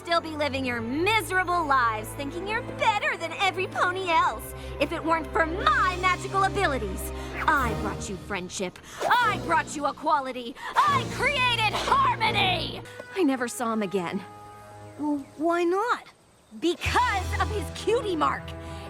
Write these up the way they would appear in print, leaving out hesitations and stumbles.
still be living your miserable lives, thinking you're better than every pony else, if it weren't for my magical abilities. I brought you friendship. I brought you equality. I created harmony! I never saw him again. Well, why not? Because of his cutie mark.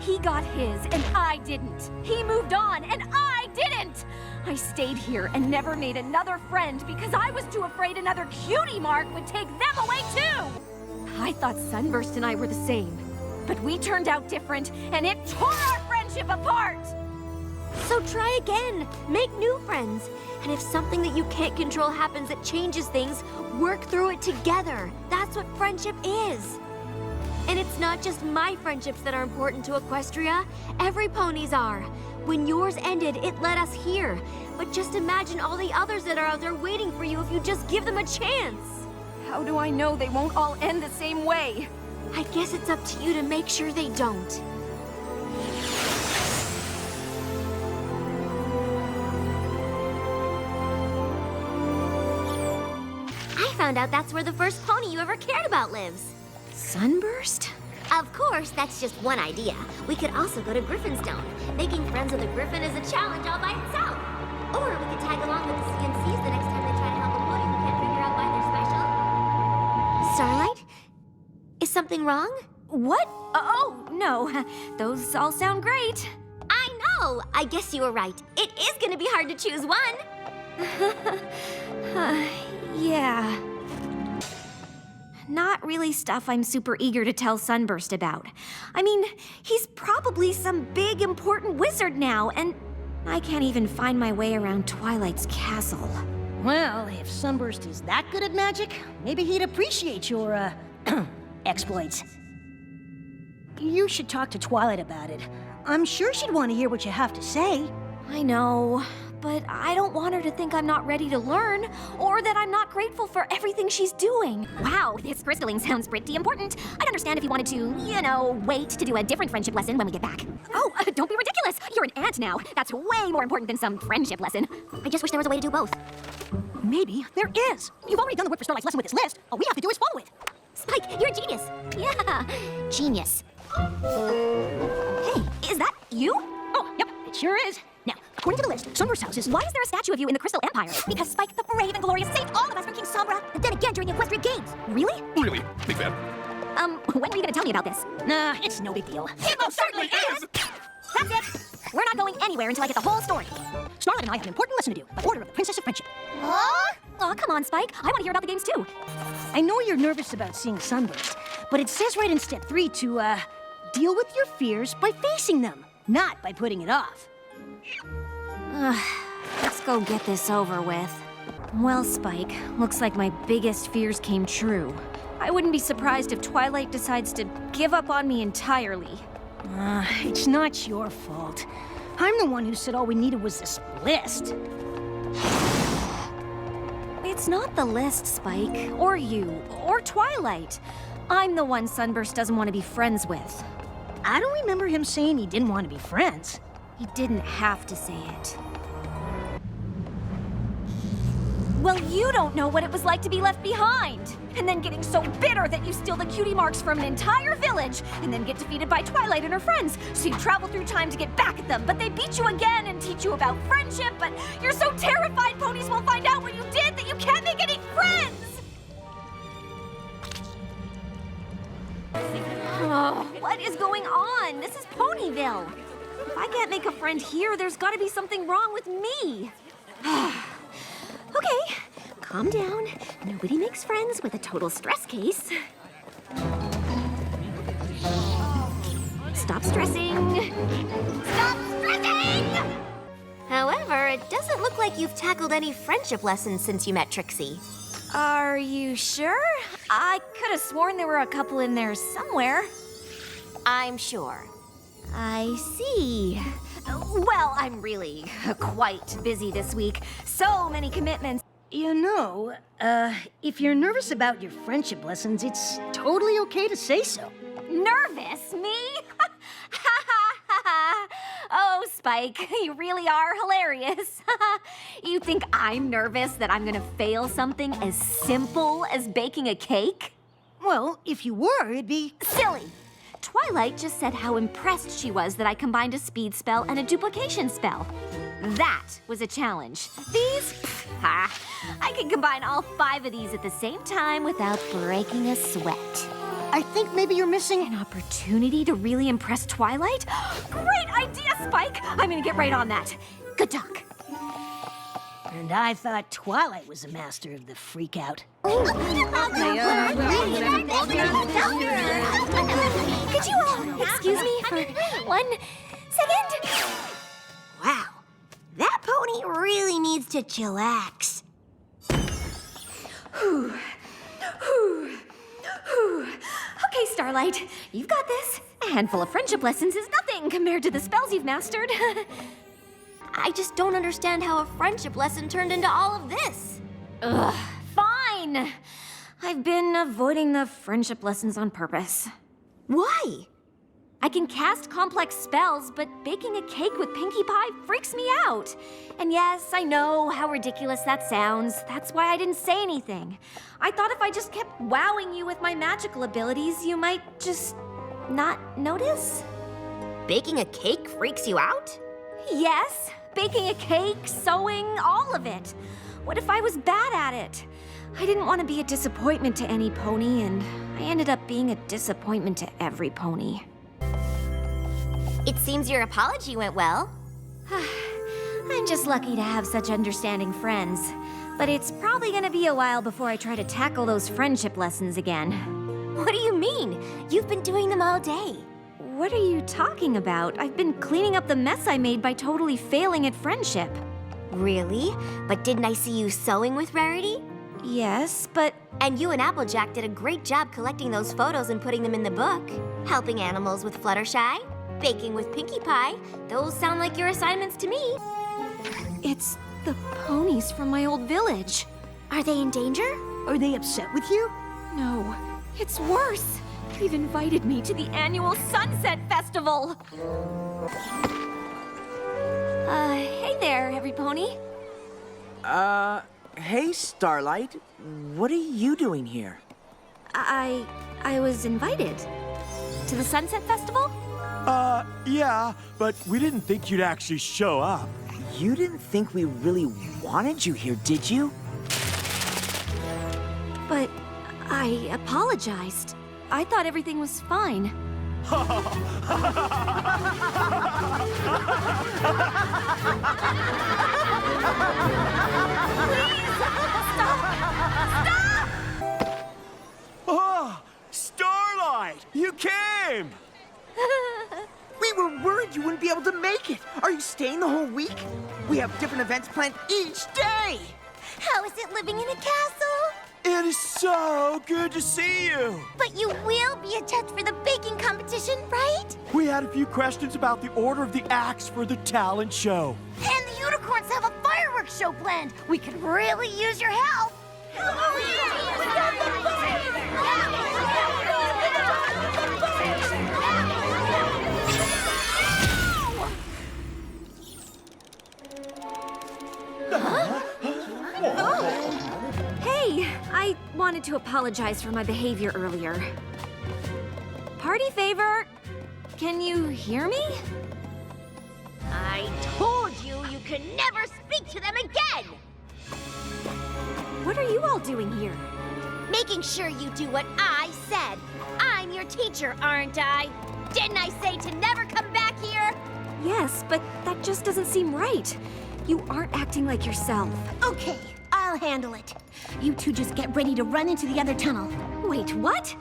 He got his, and I didn't. He moved on, and I didn't. I stayed here and never made another friend because I was too afraid another cutie mark would take them away too. I thought Sunburst and I were the same, but we turned out different, and it tore our friendship apart. So try again. Make new friends. And if something that you can't control happens that changes things, work through it together. That's what friendship is. And it's not just my friendships that are important to Equestria. Every pony's are. When yours ended, it led us here. But just imagine all the others that are out there waiting for you if you just give them a chance. How do I know they won't all end the same way? I guess it's up to you to make sure they don't. I found out that's where the first pony you ever cared about lives. Sunburst? Of course, that's just one idea. We could also go to Griffinstone. Making friends with a griffin is a challenge all by itself. Or we could tag along with the CMCs the next time they try to help a pony who can't figure out why they're special. Starlight? Is something wrong? What? Oh, no. Those all sound great. I know! I guess you were right. It is gonna be hard to choose one. Yeah. Not really stuff I'm super eager to tell Sunburst about. I mean, he's probably some big, important wizard now, and I can't even find my way around Twilight's castle. Well, if Sunburst is that good at magic, maybe he'd appreciate your, exploits. You should talk to Twilight about it. I'm sure she'd want to hear what you have to say. I know, but I don't want her to think I'm not ready to learn, or that I'm not grateful for everything she's doing. Wow, this crystalling sounds pretty important. I'd understand if you wanted to, wait to do a different friendship lesson when we get back. Oh, don't be ridiculous. You're an ant now. That's way more important than some friendship lesson. I just wish there was a way to do both. Maybe there is. You've already done the work for Starlight's lesson with this list. All we have to do is follow it. Spike, you're a genius. Yeah, genius. Hey, is that you? Oh, yep, it sure is. Now, according to the list, Sunburst's house is... Why is there a statue of you in the Crystal Empire? Because Spike the Brave and Glorious saved all of us from King Sombra, and then again during the Equestrian Games. Really? Really? Big fan. When are you gonna tell me about this? Nah, it's no big deal. It most certainly is! That's it! We're not going anywhere until I get the whole story. Starlight and I have an important lesson to do, by order of the Princess of Friendship. Huh? Aw, come on, Spike. I want to hear about the games, too. I know you're nervous about seeing Sunburst, but it says right in step 3 to, deal with your fears by facing them, not by putting it off. Let's go get this over with. Well, Spike, looks like my biggest fears came true. I wouldn't be surprised if Twilight decides to give up on me entirely. It's not your fault. I'm the one who said all we needed was this list. It's not the list, Spike, or you, or Twilight. I'm the one Sunburst doesn't want to be friends with. I don't remember him saying he didn't want to be friends. He didn't have to say it. Well, you don't know what it was like to be left behind. And then getting so bitter that you steal the cutie marks from an entire village, and then get defeated by Twilight and her friends. So you travel through time to get back at them, but they beat you again and teach you about friendship, but you're so terrified ponies will find out what you did that you can't make any friends! Oh, what is going on? This is Ponyville. If I can't make a friend here, there's gotta be something wrong with me. Okay, calm down. Nobody makes friends with a total stress case. Stop stressing. Stop stressing! However, it doesn't look like you've tackled any friendship lessons since you met Trixie. Are you sure? I could have sworn there were a couple in there somewhere. I'm sure. I see. Well, I'm really quite busy this week. So many commitments. You know, if you're nervous about your friendship lessons, it's totally okay to say so. Nervous? Me? Oh, Spike, you really are hilarious. You think I'm nervous that I'm gonna fail something as simple as baking a cake? Well, if you were, it'd be... Silly! Twilight just said how impressed she was that I combined a speed spell and a duplication spell. That was a challenge. These? I can combine all 5 of these at the same time without breaking a sweat. I think maybe you're missing... An opportunity to really impress Twilight? Great idea, Spike! I'm gonna get right on that. Good talk. And I thought Twilight was a master of the freak-out. Could you excuse me for 1 second? Wow, that pony really needs to chillax. Okay, Starlight, you've got this. A handful of friendship lessons is nothing compared to the spells you've mastered. I just don't understand how a friendship lesson turned into all of this. Ugh, fine. I've been avoiding the friendship lessons on purpose. Why? I can cast complex spells, but baking a cake with Pinkie Pie freaks me out. And yes, I know how ridiculous that sounds. That's why I didn't say anything. I thought if I just kept wowing you with my magical abilities, you might just not notice. Baking a cake freaks you out? Yes, baking a cake, sewing, all of it. What if I was bad at it? I didn't want to be a disappointment to any pony, and I ended up being a disappointment to every pony. It seems your apology went well. I'm just lucky to have such understanding friends. But it's probably gonna be a while before I try to tackle those friendship lessons again. What do you mean? You've been doing them all day. What are you talking about? I've been cleaning up the mess I made by totally failing at friendship. Really? But didn't I see you sewing with Rarity? Yes, but... And you and Applejack did a great job collecting those photos and putting them in the book. Helping animals with Fluttershy, baking with Pinkie Pie. Those sound like your assignments to me. It's the ponies from my old village. Are they in danger? Are they upset with you? No, it's worse. They've invited me to the annual Sunset Festival. Hey there, every pony. Hey, Starlight. What are you doing here? I was invited to the Sunset Festival? Yeah, but we didn't think you'd actually show up. You didn't think we really wanted you here, did you? But I apologized. I thought everything was fine. Oh, Starlight! You came! We were worried you wouldn't be able to make it. Are you staying the whole week? We have different events planned each day. How is it living in a castle? It is so good to see you! But you will be a judge for the baking competition, right? We had a few questions about the order of the acts for the talent show. And the unicorns have a fireworks show planned. We could really use your help. Hey, I wanted to apologize for my behavior earlier. Party favor, can you hear me? I told you you can never speak to them again! What are you all doing here? Making sure you do what I said. I'm your teacher, aren't I? Didn't I say to never come back here? Yes, but that just doesn't seem right. You aren't acting like yourself. Okay, I'll handle it. You two just get ready to run into the other tunnel. Wait, what?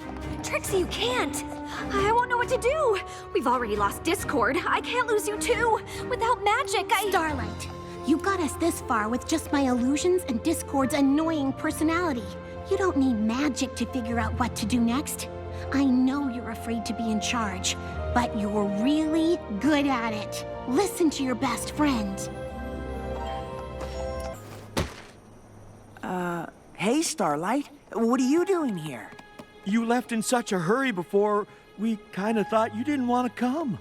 Trixie, you can't. I won't know what to do. We've already lost Discord. I can't lose you too. Without magic, Starlight, you got us this far with just my illusions and Discord's annoying personality. You don't need magic to figure out what to do next. I know you're afraid to be in charge, but you're really good at it. Listen to your best friend. Hey, Starlight. What are you doing here? You left in such a hurry before we kind of thought you didn't want to come.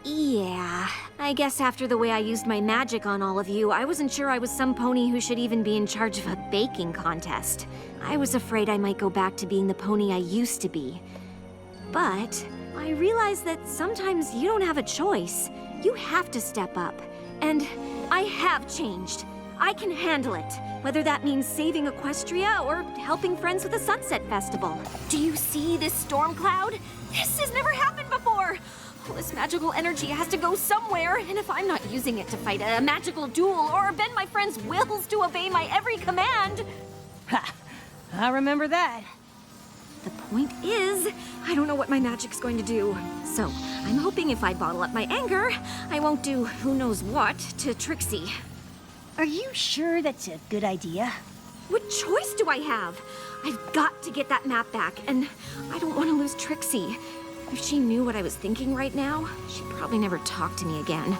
Yeah, I guess after the way I used my magic on all of you, I wasn't sure I was some pony who should even be in charge of a baking contest. I was afraid I might go back to being the pony I used to be. But I realized that sometimes you don't have a choice. You have to step up. And I have changed. I can handle it, whether that means saving Equestria or helping friends with the Sunset Festival. Do you see this storm cloud? This has never happened before! All this magical energy has to go somewhere, and if I'm not using it to fight a magical duel or bend my friends' wills to obey my every command... Ha! I remember that. The point is, I don't know what my magic's going to do. So, I'm hoping if I bottle up my anger, I won't do who knows what to Trixie. Are you sure that's a good idea? What choice do I have? I've got to get that map back, and I don't want to lose Trixie. If she knew what I was thinking right now, she'd probably never talk to me again.